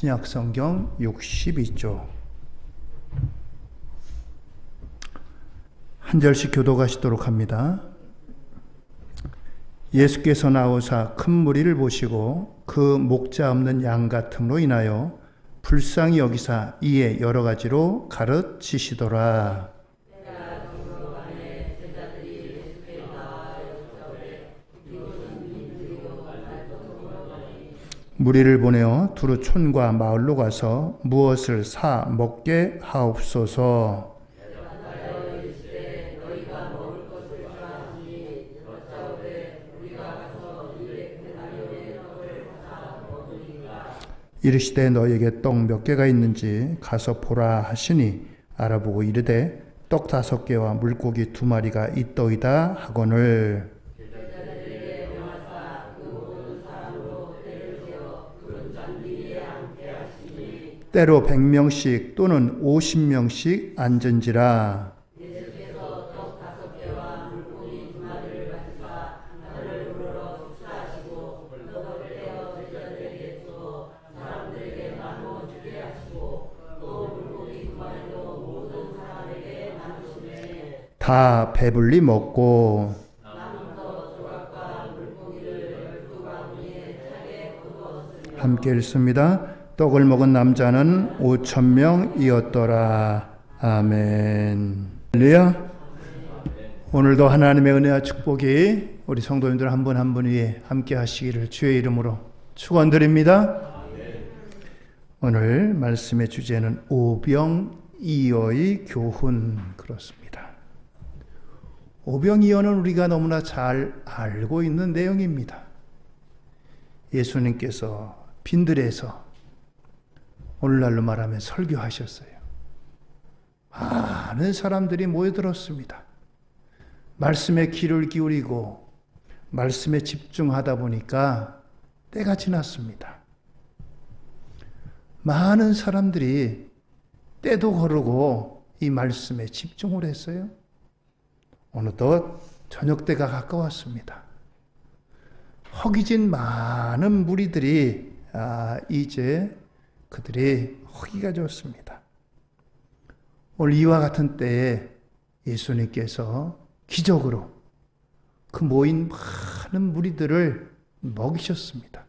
신약성경 62쪽 한 절씩 교독하시도록 합니다. 예수께서 나오사 큰 무리를 보시고 그 목자 없는 양 같음으로 인하여 불쌍히 여기사 이에 여러 가지로 가르치시더라. 무리를 보내어 두루 촌과 마을로 가서 무엇을 사 먹게 하옵소서. 이르시되 너에게 떡 몇 개가 있는지 가서 보라 하시니 알아보고 이르되 떡 5개와 물고기 2마리가 있더이다 하거늘. 때로 100명씩 또는 50명씩 앉은지라. 다 배불리 먹고 함께 읽습니다. 떡을 먹은 남자는 5,000명이었더라. 아멘. 할렐루야. 오늘도 하나님의 은혜와 축복이 우리 성도님들 한 분 한 분 위에 함께 하시기를 주의 이름으로 축원드립니다. 오늘 말씀의 주제는 오병이어의 교훈. 그렇습니다. 오병이어는 우리가 너무나 잘 알고 있는 내용입니다. 예수님께서 빈들에서 오늘날로 말하면 설교하셨어요. 많은 사람들이 모여들었습니다. 말씀에 귀를 기울이고 말씀에 집중하다 보니까 때가 지났습니다. 많은 사람들이 때도 거르고 이 말씀에 집중을 했어요. 어느덧 저녁때가 가까웠습니다. 허기진 많은 무리들이 이제 그들이 허기가 졌습니다. 오늘 이와 같은 때에 예수님께서 기적으로 그 모인 많은 무리들을 먹이셨습니다.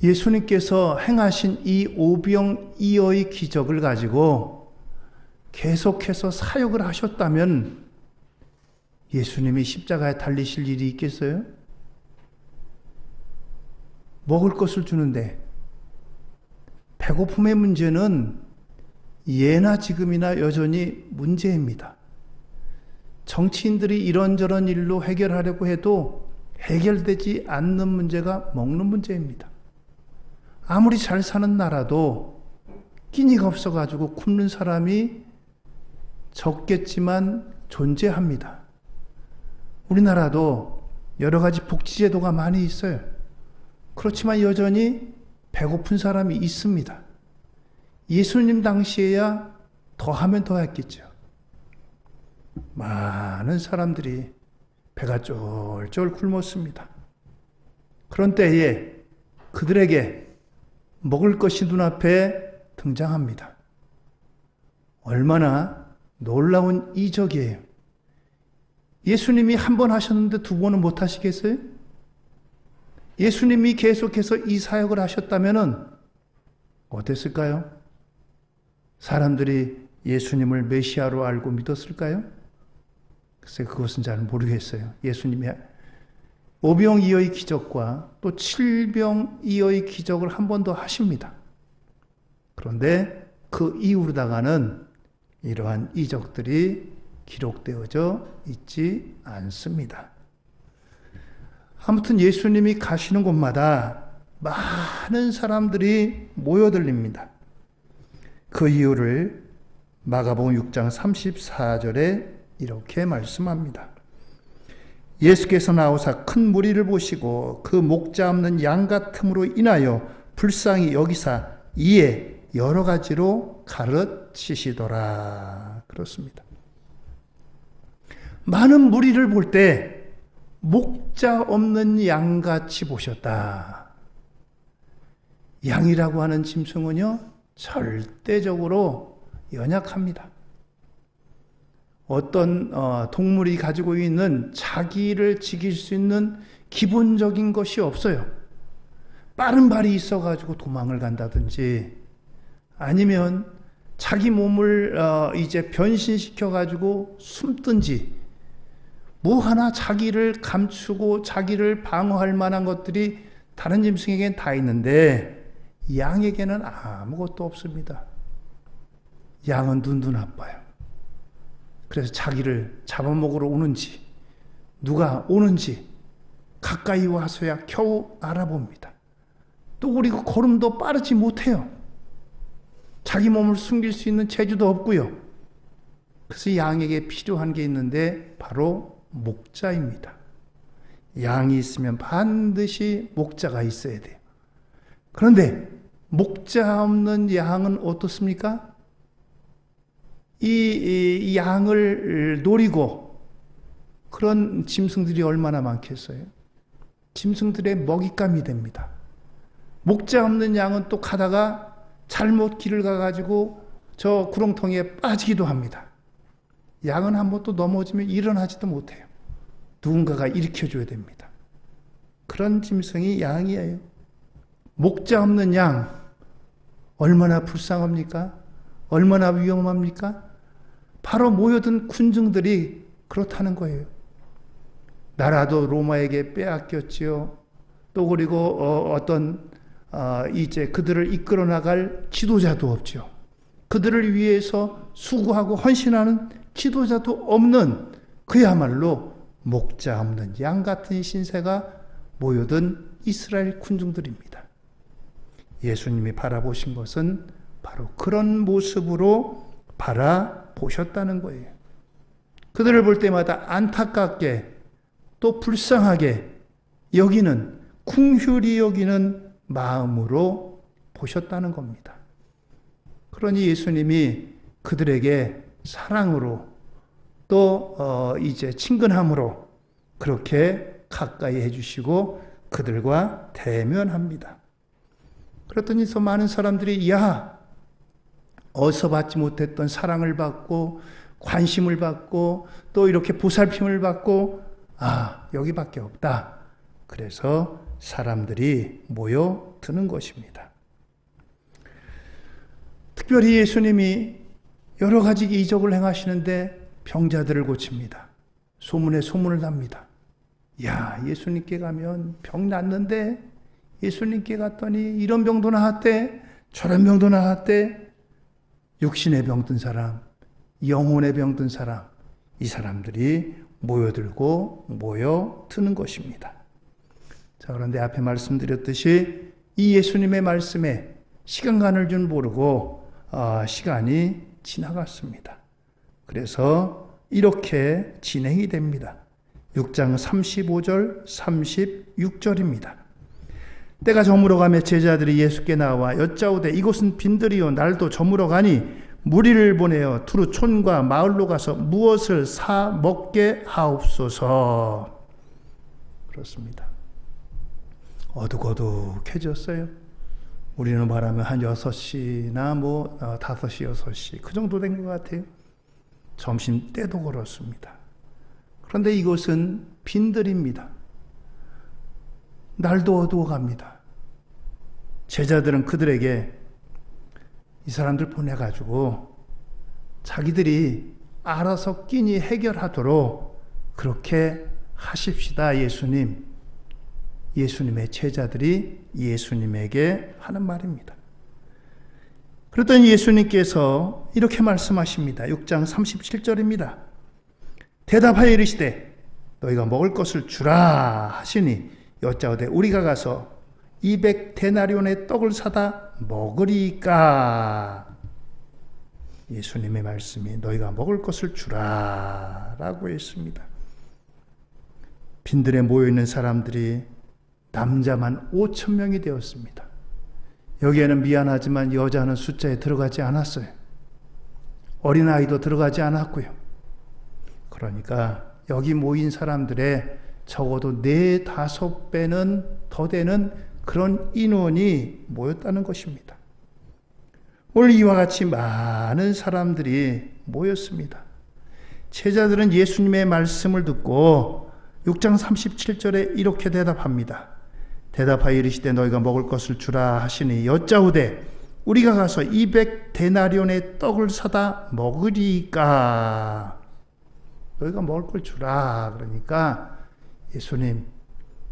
예수님께서 행하신 이 오병이어의 기적을 가지고 계속해서 사역을 하셨다면 예수님이 십자가에 달리실 일이 있겠어요? 먹을 것을 주는데 배고픔의 문제는 예나 지금이나 여전히 문제입니다. 정치인들이 이런저런 일로 해결하려고 해도 해결되지 않는 문제가 먹는 문제입니다. 아무리 잘 사는 나라도 끼니가 없어가지고 굶는 사람이 적겠지만 존재합니다. 우리나라도 여러 가지 복지제도가 많이 있어요. 그렇지만 여전히 배고픈 사람이 있습니다. 예수님 당시에야 더하면 더했겠죠. 많은 사람들이 배가 쫄쫄 굶었습니다. 그런 때에 그들에게 먹을 것이 눈앞에 등장합니다. 얼마나 놀라운 이적이에요. 예수님이 한 번 하셨는데 2번은 못 하시겠어요? 예수님이 계속해서 이 사역을 하셨다면 어땠을까요? 사람들이 예수님을 메시아로 알고 믿었을까요? 글쎄 그것은 잘 모르겠어요. 예수님이 오병이어의 기적과 또 칠병이어의 기적을 한 번 더 하십니다. 그런데 그 이후로다가는 이러한 이적들이 기록되어져 있지 않습니다. 아무튼 예수님이 가시는 곳마다 많은 사람들이 모여들립니다. 그 이유를 마가복음 6장 34절에 이렇게 말씀합니다. 예수께서 나오사 큰 무리를 보시고 그 목자 없는 양 같음으로 인하여 불쌍히 여기사 이에 여러 가지로 가르치시더라. 그렇습니다. 많은 무리를 볼 때 목자 없는 양같이 보셨다. 양이라고 하는 짐승은요, 절대적으로 연약합니다. 어떤 동물이 가지고 있는 자기를 지킬 수 있는 기본적인 것이 없어요. 빠른 발이 있어가지고 도망을 간다든지, 아니면 자기 몸을 이제 변신시켜가지고 숨든지, 뭐 하나 자기를 감추고 자기를 방어할 만한 것들이 다른 짐승에게는 다 있는데 양에게는 아무것도 없습니다. 양은 눈도 나빠요. 그래서 자기를 잡아먹으러 오는지 누가 오는지 가까이 와서야 겨우 알아봅니다. 또 그리고 걸음도 빠르지 못해요. 자기 몸을 숨길 수 있는 재주도 없고요. 그래서 양에게 필요한 게 있는데 바로 목자입니다. 양이 있으면 반드시 목자가 있어야 돼요. 그런데 목자 없는 양은 어떻습니까? 이 양을 노리고 그런 짐승들이 얼마나 많겠어요? 짐승들의 먹잇감이 됩니다. 목자 없는 양은 또 가다가 잘못 길을 가가지고 저 구렁텅이에 빠지기도 합니다. 양은 한번 또 넘어지면 일어나지도 못해요. 누군가가 일으켜줘야 됩니다. 그런 짐승이 양이에요. 목자 없는 양, 얼마나 불쌍합니까? 얼마나 위험합니까? 바로 모여든 군중들이 그렇다는 거예요. 나라도 로마에게 빼앗겼지요. 또 그리고 이제 그들을 이끌어 나갈 지도자도 없죠. 그들을 위해서 수고하고 헌신하는 지도자도 없는 그야말로 목자 없는 양 같은 신세가 모여든 이스라엘 군중들입니다. 예수님이 바라보신 것은 바로 그런 모습으로 바라보셨다는 거예요. 그들을 볼 때마다 안타깝게 또 불쌍하게 여기는, 긍휼히 여기는 마음으로 보셨다는 겁니다. 그러니 예수님이 그들에게 사랑으로 또 이제 친근함으로 그렇게 가까이 해주시고 그들과 대면합니다. 그랬더니 더 많은 사람들이 어디서 받지 못했던 사랑을 받고 관심을 받고 또 이렇게 보살핌을 받고 여기밖에 없다. 그래서 사람들이 모여드는 것입니다. 특별히 예수님이 여러 가지 이적을 행하시는데 병자들을 고칩니다. 소문에 소문을 납니다. 예수님께 가면 병 낫는데, 예수님께 갔더니 이런 병도 나았대, 저런 병도 나았대. 육신의 병든 사람, 영혼의 병든 사람, 이 사람들이 모여드는 것입니다. 자, 그런데 앞에 말씀드렸듯이 이 예수님의 말씀에 시간 가는 줄 모르고 시간이 지나갔습니다. 그래서 이렇게 진행이 됩니다. 6장 35절, 36절입니다. 때가 저물어 가며 제자들이 예수께 나와 여짜오되 이곳은 빈들이요 날도 저물어 가니 무리를 보내어 두루 촌과 마을로 가서 무엇을 사 먹게 하옵소서. 그렇습니다. 어둑어둑해졌어요. 우리는 말하면 한 6시나 5시, 6시 그 정도 된 것 같아요. 점심 때도 그렇습니다. 그런데 이곳은 빈들입니다. 날도 어두워갑니다. 제자들은 그들에게 이 사람들 보내가지고 자기들이 알아서 끼니 해결하도록 그렇게 하십시다. 예수님의 제자들이 예수님에게 하는 말입니다. 그랬더니 예수님께서 이렇게 말씀하십니다. 6장 37절입니다. 대답하여 이르시되 너희가 먹을 것을 주라 하시니 여짜오되 우리가 가서 200데나리온의 떡을 사다 먹으리까. 예수님의 말씀이 너희가 먹을 것을 주라 라고 했습니다. 빈들에 모여있는 사람들이 남자만 5,000명이 되었습니다. 여기에는 미안하지만 여자는 숫자에 들어가지 않았어요. 어린아이도 들어가지 않았고요. 그러니까 여기 모인 사람들의 적어도 4-5배는 더 되는 그런 인원이 모였다는 것입니다. 오늘 이와 같이 많은 사람들이 모였습니다. 제자들은 예수님의 말씀을 듣고 6장 37절에 이렇게 대답합니다. 대답하여 이르시되 너희가 먹을 것을 주라 하시니 여짜오되 우리가 가서 200데나리온의 떡을 사다 먹으리까. 너희가 먹을 걸 주라. 그러니까 예수님,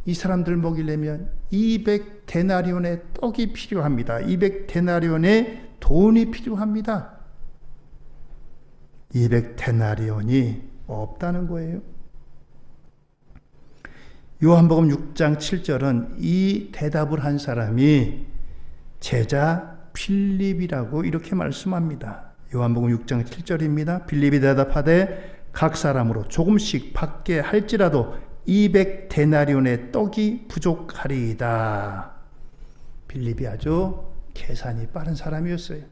이 사람들 먹이려면 200데나리온의 떡이 필요합니다. 200데나리온의 돈이 필요합니다. 200데나리온이 없다는 거예요. 요한복음 6장 7절은 이 대답을 한 사람이 제자 빌립이라고 이렇게 말씀합니다. 요한복음 6장 7절입니다. 빌립이 대답하되 각 사람으로 조금씩 받게 할지라도 200데나리온의 떡이 부족하리이다. 빌립이 아주 계산이 빠른 사람이었어요.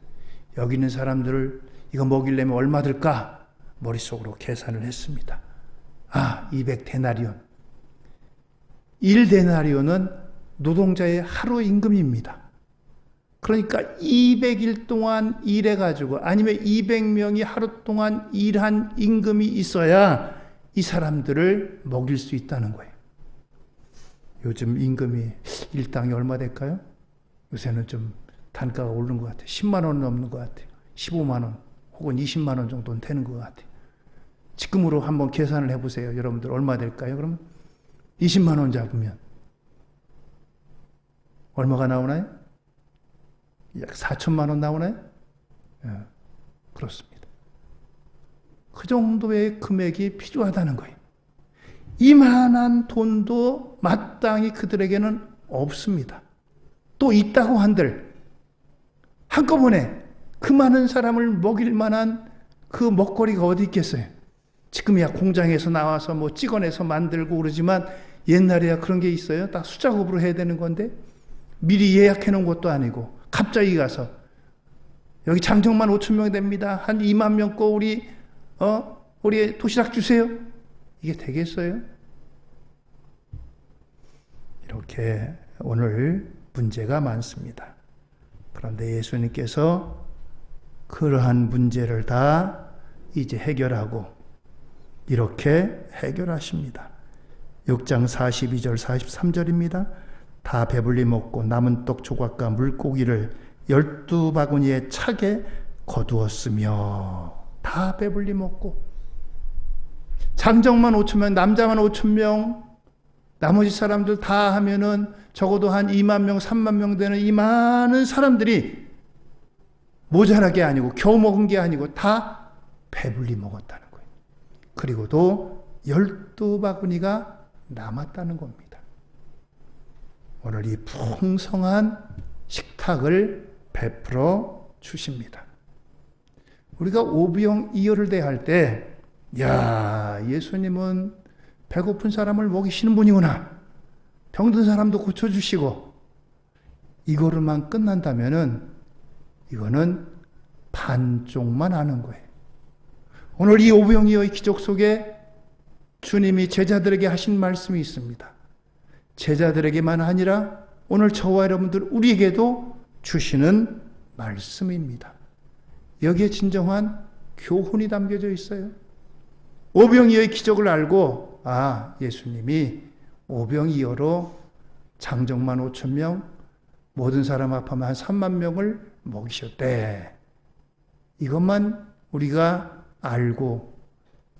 여기 있는 사람들을 이거 먹이려면 얼마 들까? 머릿속으로 계산을 했습니다. 200데나리온. 1데나리온은 노동자의 하루 임금입니다. 그러니까 200일 동안 일해가지고 아니면 200명이 하루 동안 일한 임금이 있어야 이 사람들을 먹일 수 있다는 거예요. 요즘 임금이 일당이 얼마 될까요? 요새는 좀 단가가 오르는 것 같아요. 10만 원 넘는 것 같아요. 15만 원 혹은 20만 원 정도는 되는 것 같아요. 지금으로 한번 계산을 해보세요. 여러분들 얼마 될까요? 그러면 20만 원 잡으면 얼마가 나오나요? 약 4천만 원 나오나요? 그렇습니다. 그 정도의 금액이 필요하다는 거예요. 이만한 돈도 마땅히 그들에게는 없습니다. 또 있다고 한들 한꺼번에 그 많은 사람을 먹일 만한 그 먹거리가 어디 있겠어요? 지금이야 공장에서 나와서 뭐 찍어내서 만들고 그러지만 옛날에야 그런 게 있어요? 딱 수작업으로 해야 되는 건데 미리 예약해 놓은 것도 아니고 갑자기 가서 여기 장정만 5천 명 됩니다. 한 2만 명 거 우리 도시락 주세요. 이게 되겠어요? 이렇게 오늘 문제가 많습니다. 그런데 예수님께서 그러한 문제를 다 이제 해결하고 이렇게 해결하십니다. 6장 42절 43절입니다. 다 배불리 먹고 남은 떡 조각과 물고기를 12바구니에 차게 거두었으며 다 배불리 먹고 장정만 5천 명, 남자만 5천 명, 나머지 사람들 다 하면은 적어도 한 2만 명, 3만 명 되는 이 많은 사람들이 모자라게 아니고 겨우 먹은 게 아니고 다 배불리 먹었다는 거예요. 그리고도 12바구니가 남았다는 겁니다. 오늘 이 풍성한 식탁을 베풀어 주십니다. 우리가 오병이어를 대할 때, 예수님은 배고픈 사람을 먹이시는 분이구나. 병든 사람도 고쳐주시고, 이거로만 끝난다면은, 이거는 반쪽만 아는 거예요. 오늘 이 오병이어의 기적 속에 주님이 제자들에게 하신 말씀이 있습니다. 제자들에게만 아니라 오늘 저와 여러분들 우리에게도 주시는 말씀입니다. 여기에 진정한 교훈이 담겨져 있어요. 오병이어의 기적을 알고 예수님이 오병이어로 장정만 5천 명, 모든 사람 합하면 한 3만 명을 먹이셨대. 이것만 우리가 알고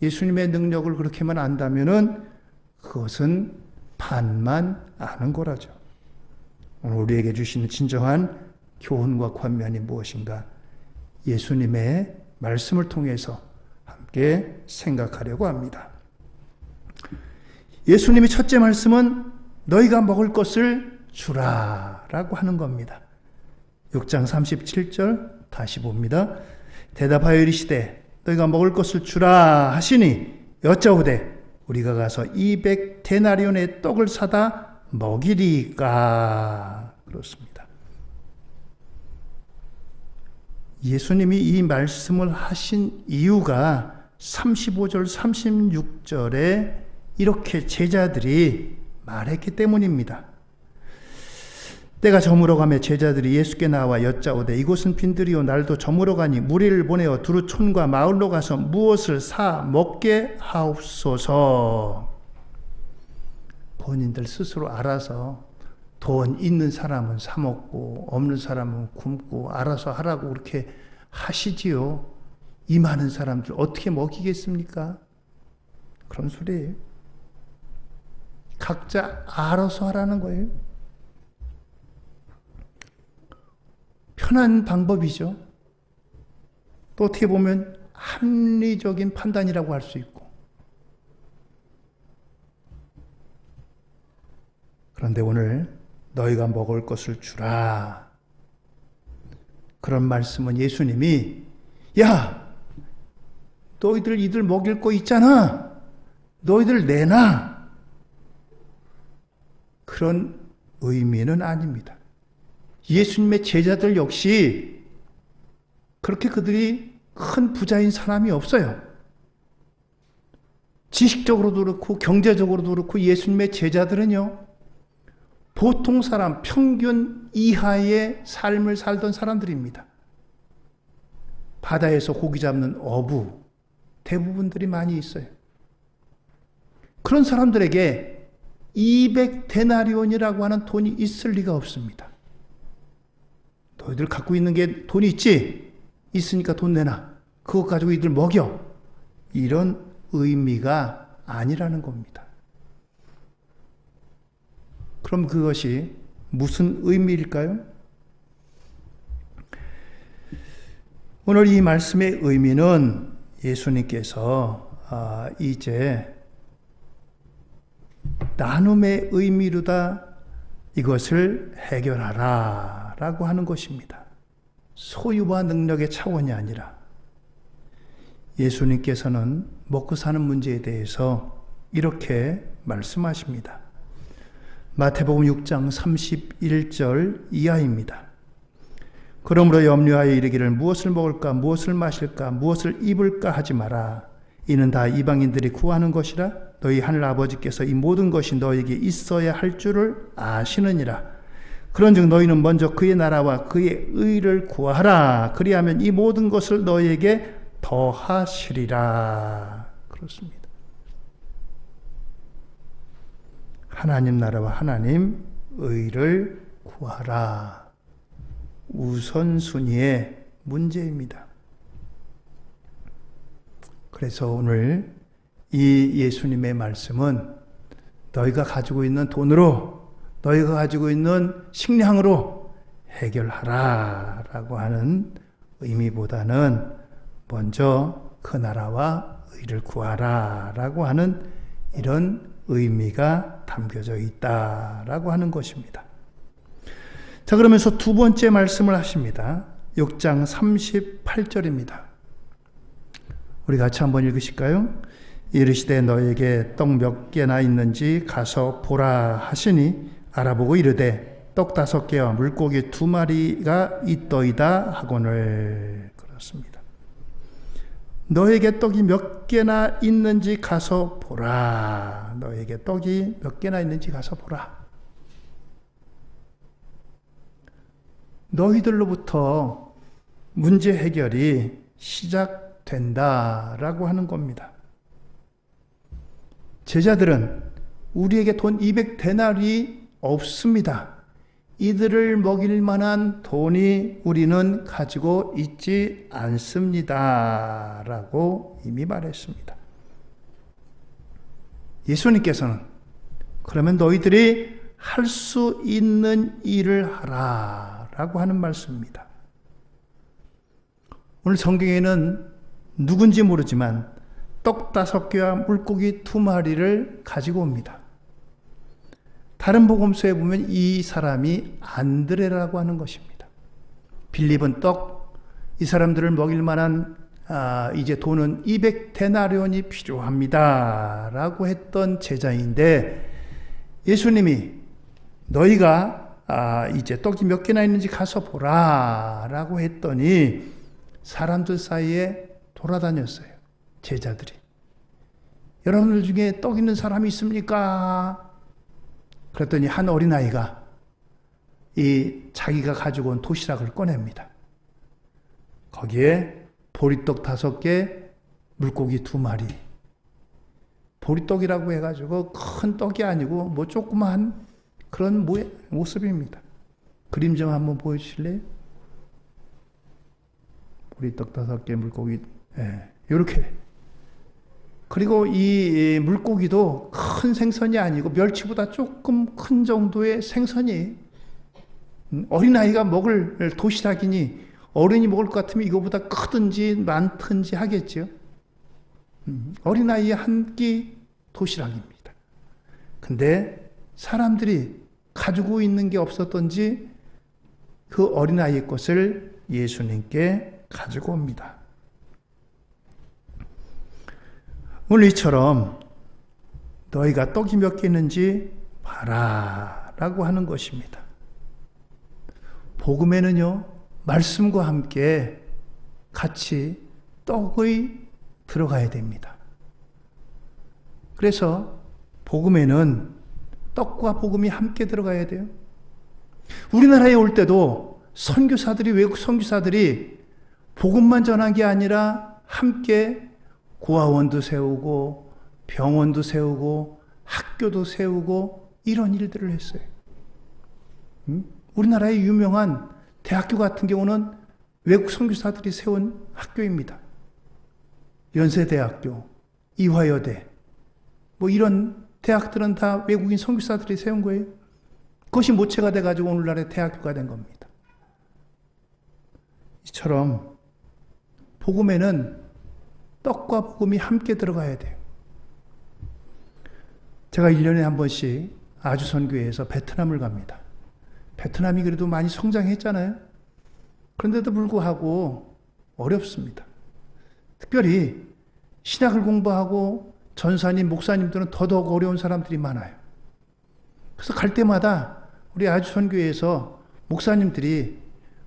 예수님의 능력을 그렇게만 안다면은 그것은 반만 아는 거라죠. 오늘 우리에게 주시는 진정한 교훈과 권면이 무엇인가? 예수님의 말씀을 통해서 함께 생각하려고 합니다. 예수님의 첫째 말씀은 너희가 먹을 것을 주라 라고 하는 겁니다. 6장 37절 다시 봅니다. 대답하여 이르시되 너희가 먹을 것을 주라 하시니 여짜오되 우리가 가서 200데나리온의 떡을 사다 먹이리까. 그렇습니다. 예수님이 이 말씀을 하신 이유가 35절 36절에 이렇게 제자들이 말했기 때문입니다. 때가 저물어 가며 제자들이 예수께 나와 여짜오되 이곳은 빈들이요 날도 저물어 가니 무리를 보내어 두루 촌과 마을로 가서 무엇을 사 먹게 하옵소서. 본인들 스스로 알아서 돈 있는 사람은 사 먹고 없는 사람은 굶고 알아서 하라고 그렇게 하시지요. 이 많은 사람들 어떻게 먹이겠습니까? 그런 소리예요. 각자 알아서 하라는 거예요. 편한 방법이죠. 또 어떻게 보면 합리적인 판단이라고 할 수 있고. 그런데 오늘 너희가 먹을 것을 주라. 그런 말씀은 예수님이 야, 너희들 이들 먹일 거 있잖아. 너희들 내놔. 그런 의미는 아닙니다. 예수님의 제자들 역시 그렇게 그들이 큰 부자인 사람이 없어요. 지식적으로도 그렇고 경제적으로도 그렇고 예수님의 제자들은요, 보통 사람, 평균 이하의 삶을 살던 사람들입니다. 바다에서 고기 잡는 어부, 대부분들이 많이 있어요. 그런 사람들에게 200데나리온이라고 하는 돈이 있을 리가 없습니다. 너희들 갖고 있는 게 돈이 있지? 있으니까 돈 내놔. 그거 가지고 이들 먹여. 이런 의미가 아니라는 겁니다. 그럼 그것이 무슨 의미일까요? 오늘 이 말씀의 의미는 예수님께서 이제 나눔의 의미로다 이것을 해결하라 라고 하는 것입니다. 소유와 능력의 차원이 아니라 예수님께서는 먹고 사는 문제에 대해서 이렇게 말씀하십니다. 마태복음 6장 31절 이하입니다. 그러므로 염려하여 이르기를 무엇을 먹을까 무엇을 마실까 무엇을 입을까 하지 마라. 이는 다 이방인들이 구하는 것이라. 너희 하늘 아버지께서 이 모든 것이 너에게 있어야 할 줄을 아시느니라. 그런즉 너희는 먼저 그의 나라와 그의 의를 구하라. 그리하면 이 모든 것을 너희에게 더하시리라. 그렇습니다. 하나님 나라와 하나님 의를 구하라. 우선순위의 문제입니다. 그래서 오늘 이 예수님의 말씀은 너희가 가지고 있는 돈으로, 너희가 가지고 있는 식량으로 해결하라 라고 하는 의미보다는 먼저 그 나라와 의를 구하라 라고 하는 이런 의미가 담겨져 있다라고 하는 것입니다. 자, 그러면서 두 번째 말씀을 하십니다. 6장 38절입니다. 우리 같이 한번 읽으실까요? 이르시되 너에게 떡 몇 개나 있는지 가서 보라 하시니 알아보고 이르되 떡 5개와 물고기 2마리가 있더이다 하거늘. 그렇습니다. 너에게 떡이 몇 개나 있는지 가서 보라. 너에게 떡이 몇 개나 있는지 가서 보라. 너희들로부터 문제 해결이 시작된다라고 하는 겁니다. 제자들은 우리에게 돈 200데나리 없습니다. 이들을 먹일 만한 돈이 우리는 가지고 있지 않습니다. 라고 이미 말했습니다. 예수님께서는 그러면 너희들이 할 수 있는 일을 하라 라고 하는 말씀입니다. 오늘 성경에는 누군지 모르지만 떡 5개와 물고기 2마리를 가지고 옵니다. 다른 복음서에 보면 이 사람이 안드레라고 하는 것입니다. 빌립은 떡, 이 사람들을 먹일 만한 이제 돈은 200데나리온이 필요합니다 라고 했던 제자인데, 예수님이 너희가 이제 떡이 몇 개나 있는지 가서 보라 라고 했더니 사람들 사이에 돌아다녔어요. 제자들이. 여러분들 중에 떡 있는 사람이 있습니까? 그랬더니 한 어린아이가 이 자기가 가지고 온 도시락을 꺼냅니다. 거기에 보리떡 5개, 물고기 2마리. 보리떡이라고 해가지고 큰 떡이 아니고 뭐 조그마한 그런 모습입니다. 그림 좀 한번 보여주실래요? 보리떡 5개, 물고기, 이렇게. 그리고 이 물고기도 큰 생선이 아니고 멸치보다 조금 큰 정도의 생선이, 어린아이가 먹을 도시락이니 어른이 먹을 것 같으면 이거보다 크든지 많든지 하겠죠. 어린아이의 한 끼 도시락입니다. 근데 사람들이 가지고 있는 게 없었던지 그 어린아이의 것을 예수님께 가지고 옵니다. 오늘 이처럼 너희가 떡이 몇 개 있는지 봐라 라고 하는 것입니다. 복음에는요, 말씀과 함께 같이 떡의 들어가야 됩니다. 그래서 복음에는 떡과 복음이 함께 들어가야 돼요. 우리나라에 올 때도 선교사들이, 외국 선교사들이 복음만 전한 게 아니라 함께 고아원도 세우고 병원도 세우고 학교도 세우고 이런 일들을 했어요. 우리나라의 유명한 대학교 같은 경우는 외국 선교사들이 세운 학교입니다. 연세대학교, 이화여대, 뭐 이런 대학들은 다 외국인 선교사들이 세운 거예요. 그것이 모체가 돼가지고 오늘날의 대학교가 된 겁니다. 이처럼 복음에는 떡과 복음이 함께 들어가야 돼요. 제가 1년에 한 번씩 아주선교회에서 베트남을 갑니다. 베트남이 그래도 많이 성장했잖아요. 그런데도 불구하고 어렵습니다. 특별히 신학을 공부하고 전사님, 목사님들은 더더욱 어려운 사람들이 많아요. 그래서 갈 때마다 우리 아주선교회에서 목사님들이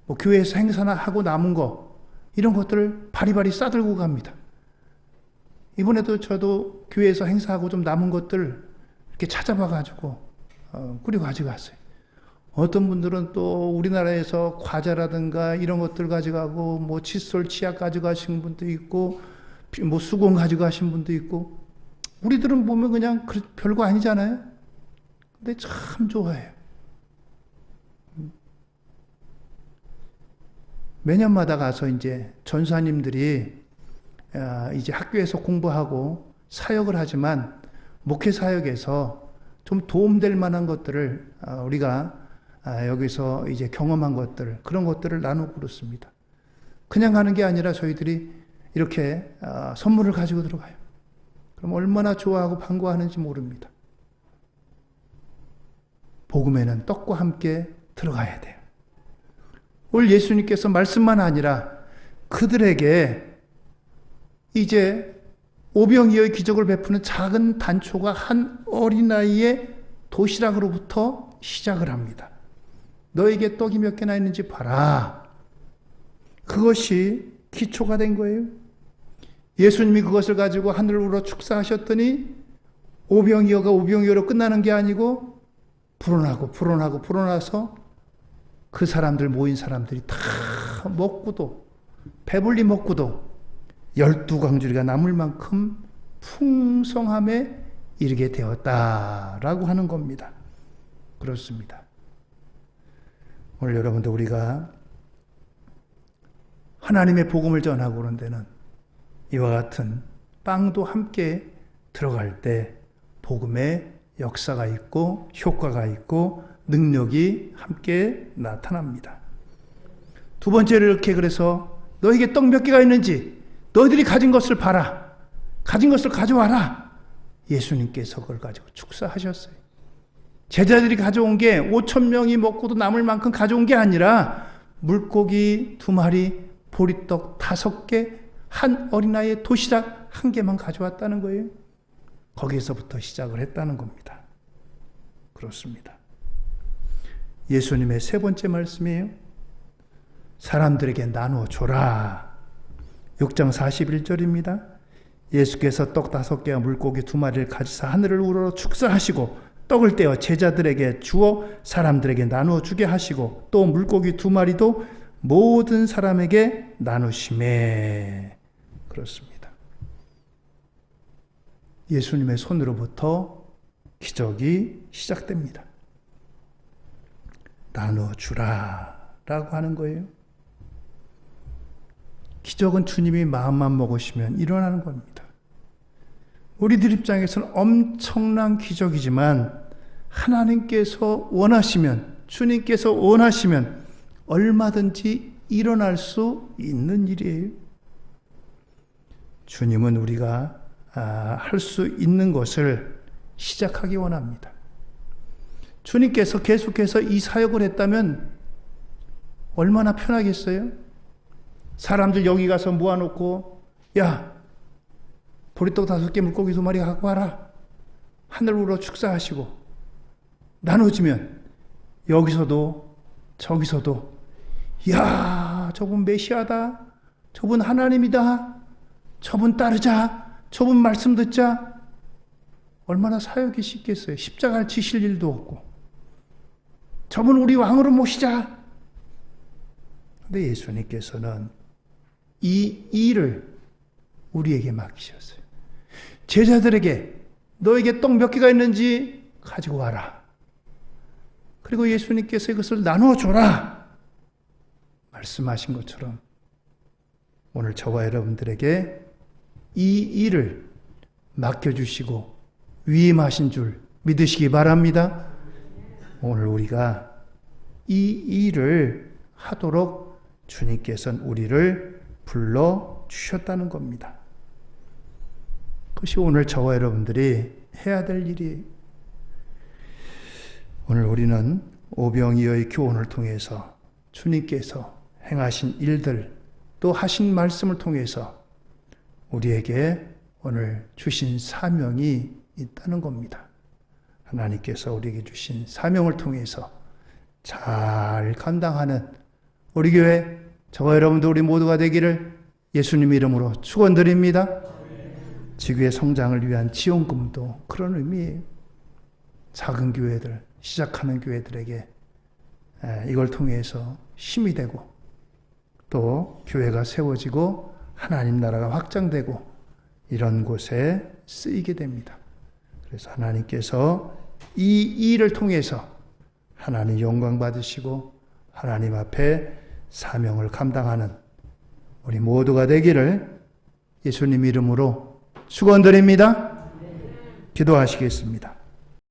뭐 교회에서 행사나 하고 남은 거 이런 것들을 바리바리 싸들고 갑니다. 이번에도 저도 교회에서 행사하고 좀 남은 것들 이렇게 찾아봐가지고 꾸리고 가져갔어요. 어떤 분들은 또 우리나라에서 과자라든가 이런 것들 가져가고 뭐 칫솔, 치약 가져가신 분도 있고 뭐 수건 가져가신 분도 있고, 우리들은 보면 그냥 별거 아니잖아요. 근데 참 좋아해요. 매년마다 가서 이제 전사님들이 이제 학교에서 공부하고 사역을 하지만 목회 사역에서 좀 도움될 만한 것들을 우리가 여기서 이제 경험한 것들, 그런 것들을 나누고 그렇습니다. 그냥 가는 게 아니라 저희들이 이렇게 선물을 가지고 들어가요. 그럼 얼마나 좋아하고 반가워하는지 모릅니다. 복음에는 떡과 함께 들어가야 돼요. 오늘 예수님께서 말씀만 아니라 그들에게 이제 오병이어의 기적을 베푸는 작은 단초가 한 어린아이의 도시락으로부터 시작을 합니다. 너에게 떡이 몇 개나 있는지 봐라. 그것이 기초가 된 거예요. 예수님이 그것을 가지고 하늘을 우러 축사하셨더니 오병이어가 오병이어로 끝나는 게 아니고 불어나서 그 사람들, 모인 사람들이 다 먹고도, 배불리 먹고도 12광주리가 남을 만큼 풍성함에 이르게 되었다라고 하는 겁니다. 그렇습니다. 오늘 여러분들, 우리가 하나님의 복음을 전하고 그런 데는 이와 같은 빵도 함께 들어갈 때 복음의 역사가 있고 효과가 있고 능력이 함께 나타납니다. 두 번째로 이렇게, 그래서 너에게 떡 몇 개가 있는지 너희들이 가진 것을 봐라. 가진 것을 가져와라. 예수님께서 그걸 가지고 축사하셨어요. 제자들이 가져온 게 5,000명이 먹고도 남을 만큼 가져온 게 아니라 물고기 2마리, 보리떡 5개, 한 어린아이의 도시락 1개만 가져왔다는 거예요. 거기에서부터 시작을 했다는 겁니다. 그렇습니다. 예수님의 세 번째 말씀이에요. 사람들에게 나누어 줘라. 6장 41절입니다. 예수께서 떡 5개와 물고기 2마리를 가지사 하늘을 우러러 축사하시고 떡을 떼어 제자들에게 주어 사람들에게 나누어 주게 하시고 또 물고기 2마리도 모든 사람에게 나누심에. 그렇습니다. 예수님의 손으로부터 기적이 시작됩니다. 나누어 주라라고 하는 거예요. 기적은 주님이 마음만 먹으시면 일어나는 겁니다. 우리들 입장에서는 엄청난 기적이지만 하나님께서 원하시면, 주님께서 원하시면 얼마든지 일어날 수 있는 일이에요. 주님은 우리가 할 수 있는 것을 시작하기 원합니다. 주님께서 계속해서 이 사역을 했다면 얼마나 편하겠어요? 사람들 여기 가서 모아놓고, 야, 보리떡 5개 물고기 2마리 갖고 와라. 하늘으로 축사하시고 나눠주면 여기서도 저기서도, 야, 저분 메시아다, 저분 하나님이다, 저분 따르자, 저분 말씀 듣자. 얼마나 사역이 쉽겠어요. 십자가를 지실 일도 없고, 저분 우리 왕으로 모시자. 근데 예수님께서는 이 일을 우리에게 맡기셨어요. 제자들에게 너에게 떡 몇 개가 있는지 가지고 와라. 그리고 예수님께서 이것을 나누어 줘라 말씀하신 것처럼 오늘 저와 여러분들에게 이 일을 맡겨주시고 위임하신 줄 믿으시기 바랍니다. 오늘 우리가 이 일을 하도록 주님께서는 우리를 불러주셨다는 겁니다. 그것이 오늘 저와 여러분들이 해야 될 일이에요. 오늘 우리는 오병이어의 교훈을 통해서 주님께서 행하신 일들, 또 하신 말씀을 통해서 우리에게 오늘 주신 사명이 있다는 겁니다. 하나님께서 우리에게 주신 사명을 통해서 잘 감당하는 우리 교회, 저와 여러분들 우리 모두가 되기를 예수님 이름으로 축원드립니다. 지구의 성장을 위한 지원금도 그런 의미예요. 작은 교회들, 시작하는 교회들에게 이걸 통해서 힘이 되고 또 교회가 세워지고 하나님 나라가 확장되고 이런 곳에 쓰이게 됩니다. 그래서 하나님께서 이 일을 통해서 하나님 영광 받으시고 하나님 앞에 사명을 감당하는 우리 모두가 되기를 예수님 이름으로 축원드립니다. 기도하시겠습니다.